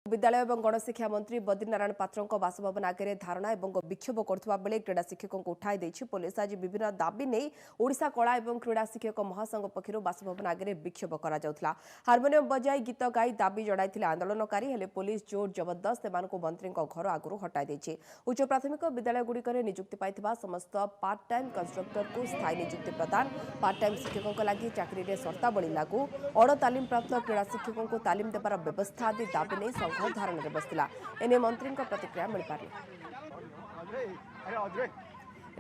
विद्यालय और गणशिक्षा मंत्री बद्रीनारायण पात्र बासभवन आगे धारणा और विक्षोभ करथिबा बेले क्रीड़ा शिक्षकों को उठाई देछि पुलिस। आज विभिन्न दाबी नहीं ओडिशा कला और क्रीड़ा शिक्षक महासंघ पक्षर बासभवन आगे विक्षोभ करा जाउथला। हारमोनियम बजाई गीत गाई दाबी जणाइथिले आंदोलनकारी हेले पुलिस जोर जबरदस्त सेमानकु मंत्री घर आगु हटाई देछि। उच्च प्राथमिक विद्यालय गुड़िक नियुक्ति पाइथिबा समस्त पार्ट टाइम कंस्ट्रक्टर को स्थायी नियुक्ति प्रदान, पार्ट टाइम शिक्षकों लगी चाकरी में सर्तावली लागू, अण तालीम प्राप्त क्रीड़ा शिक्षकों को तालीम देवार व्यवस्था आदि दाबी नहीं संघ धारण में बसला। एने मंत्री प्रतिक्रिया मिल पारे।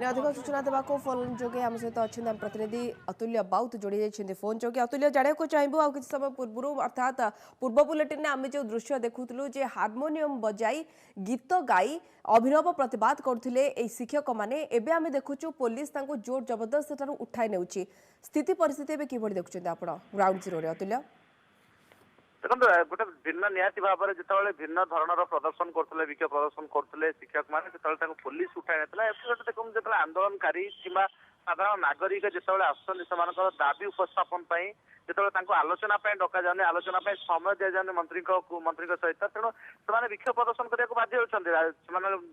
अधिक सूचना देवा फोन जोगे आम सहित अच्छा प्रतिनिधि अतुल्य बाउत जोड़ी जाइए फोन जोगे। अतुल्य जाना को चाहबू आ कि समय पूर्व अर्थात पूर्व बुलेटिन आम जो दृश्य देखुलु जे हारमोनियम बजाई गीत गाई अभिनव प्रतिवाद करते शिक्षक मैंने एवं आम देखु पुलिस जोर जबरदस्त उठाई नेउछि। स्थिति परिस्थिति कि देखुं आप ग्राउंड जीरो अतुल्य देखो गोटे भिन्न निहाती भाव में जिते भिन्न धरणर प्रदर्शन करते विक्षोभ प्रदर्शन करते शिक्षक मैंने पुलिस उठाई ना देखो जो आंदोलनकारी कि साधारण नागरिक जिते आसुच्च दाबी उपस्थापन जो आलोचना डका जाने आलोचना समय दि जाने मंत्री सहित तेणु से विक्षोभ प्रदर्शन करने को बाध्य होती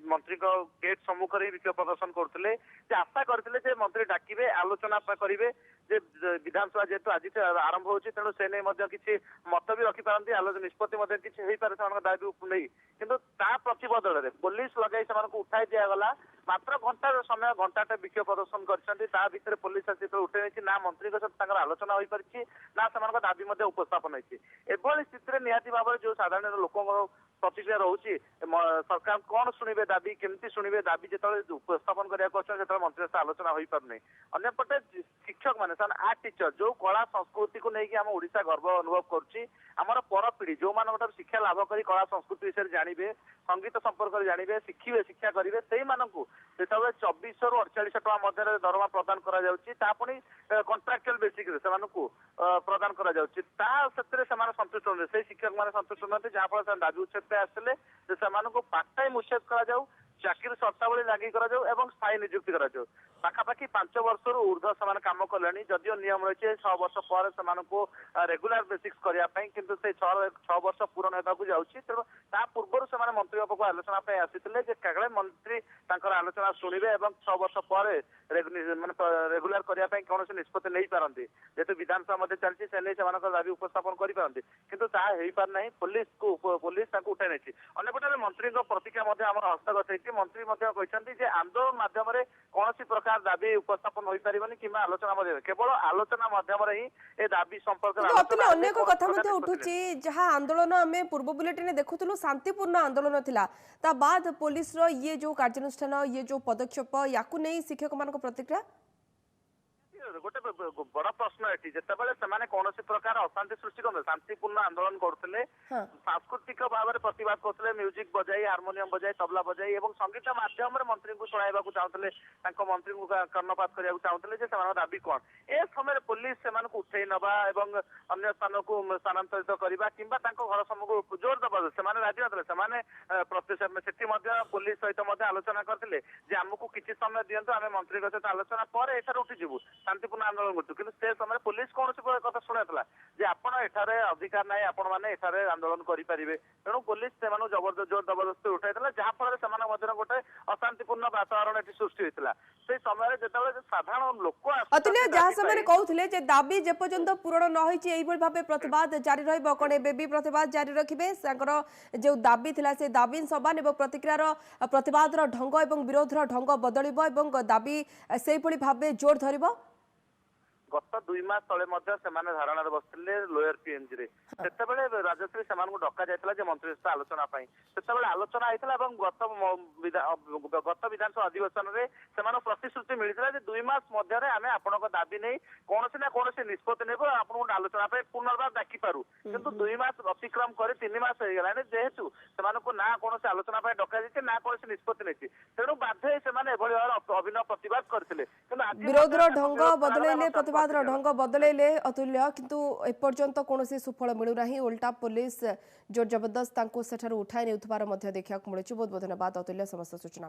मंत्री गेट सम्मुख विक्षोभ प्रदर्शन करते आशा करते मंत्री डाकिबे आलोचना करेंगे विधानसभा जेहेतु आज आरंभ होती तेणु से नहीं किसी मत भी रखिपारती आलोचना निष्पत्ति किसी हो पारे से दाबी नहीं किंतु प्रतिबदल में पुलिस लगे से उठाई दिगला मात्र घंटा समय घंटाटे विक्षोभ प्रदर्शन कर पुलिस आसी उठे ना मंत्री सहित आलोचना हो पारी ना से दाबी उपस्थापन होती स्थिति निहाती भाव में जो साधारण लोक प्रतिक्रिया रोचे सरकार कौन शुणे दाबी केमती शुणे दाबी जो उपस्थापन करने मंत्री सहित आलोचना हो पारनी अंपटे शिक्षक मैंने आर्ट टीचर जो कला संस्कृति को लेकिन आम ओडिशा गर्व अनुभव करमर पर पीढ़ी जो मान शिक्षा लाभ कर कला संस्कृति विषय जानवे संगीत संपर्क जानवे शिखे शिक्षा करेंगे से जो 24 रु 48 टका मध्य दरमा प्रदान करी कंट्राक्चुअल बेसिक प्रदान संतुष्ट नुहे से शिक्षक मैंने संतुष्ट नुहति जहाँफल दाबी उच्छेद आसते पार्ट टाइम उच्छेद कर चाकरी सर्तावली लगी स्थायी नियुक्ति कर पाखापाखि 5 वर्ष ऊर्ध्व से कम कले जदिव नियम रही 6 वर्ष पर से रेगुलर बेसिक्स करने किंतु से 6 वर्ष पूरण होगा जाऊँगी तेणु ता पूर्व से मंत्री बाबू आलोचना आसी मंत्री आलोचना शुणे और 6 वर्ष पर रेगुलर करने कौन निष्पत्ति नहीं पारती जेहेतु विधानसभा चलती से नहीं दाबी उपस्थापन करें किंतु ता हो पार पुलिस उठाई नहीं अंपटे मंत्री प्रतिक्रिया हस्तगत मंत्री कहते आंदोलन माध्यम कौन प्रकार दाबी उपस्थापन हो पारे कि आलोचना केवल आलोचना माध्यम ही दाबी संपर्क अनेक कथा उठुची जहाँ आंदोलन आम पूर्व बुलेटिन देखुलु शांतिपूर्ण आंदोलन था बाद पुलिस ये जो कार्यानुष्ठान ये जो पदक्षेप या शिक्षक मान प्रतिक्रिया गोटे बड़ प्रश्न ये जितेबाला कौन प्रकार अशांति सृष्टि करते शांतिपूर्ण आंदोलन करते सांस्कृतिक भाव में प्रतिवाद करते म्यूजिक बजाई हारमोनियम बजाई तबला बजाई और संगीत माध्यम मंत्री को शुणा चाहते मंत्री को कर्णपात करने चाहते दाबी कौन ए समय पुलिस से उठे नवा अन्य स्थान को स्थानांतरित करवा कि घर सम्मुख जोर दबा से राजी नते पुलिस सहित आलोचना करते आमको किसी समय दिंतु आम मंत्री सहित आलोचना पर एठार उठीजु शांतिपूर्ण आंदोलन करूँ से समय पुलिस कौन कथा शुणा आपड़ एठार अधिकार ना आपण मैंने एठार आंदोलन करेंगे तेणु पुलिस से जबरदस्त जोर जबरदस्ती उठाई जहाँफल से गोटे अशांतिपूर्ण वातावरण सृष्टि होता से समय जो साधारण लोक अतुल्य जहाँ समय कहते दाबी जेपर्यंत पूरण न होई भाव प्रतिवाद जारी रहा भी प्रतिवाद जारी रखिए जो दाबी थिला से दाबी समान और प्रतिक्रियार प्रतिवाद ढंग और विरोधर ढंग बदल दाबी से भाव जोर धर गत 2 मास तले धारणा बसते लोयर पीएमजी से राजश्री से डका जाता मंत्री सहित आलोचना से आलोचना होता गत विधानसभा अधिवेशन में से प्रतिश्रुति मिलता 2 मास मध्य आम आपण दाबी नहीं कौन ना कौन निष्पत्ति ने आपको आलोचना पुनर्बार डाकी पारू किंतु 2 मास अतिक्रम कर 3 मास हो गला जेहेतु से ना कौन आलोचना डका जाए ना कौन निष्पत्ति नहीं तेणु बाध्य से अभिनव प्रतिवाद करते विरोधर ढंग बदलैले प्रतिवाद ढंग बदलैले अतुल्य किंतु एपर्यंत कौन सुफल मिलूना उल्टा पुलिस जोर जबरदस्त सेठार उठाई नेउथबार मध्य देखा मिलूँ। बहुत बहुत धन्यवाद अतुल्य समस्त सूचना।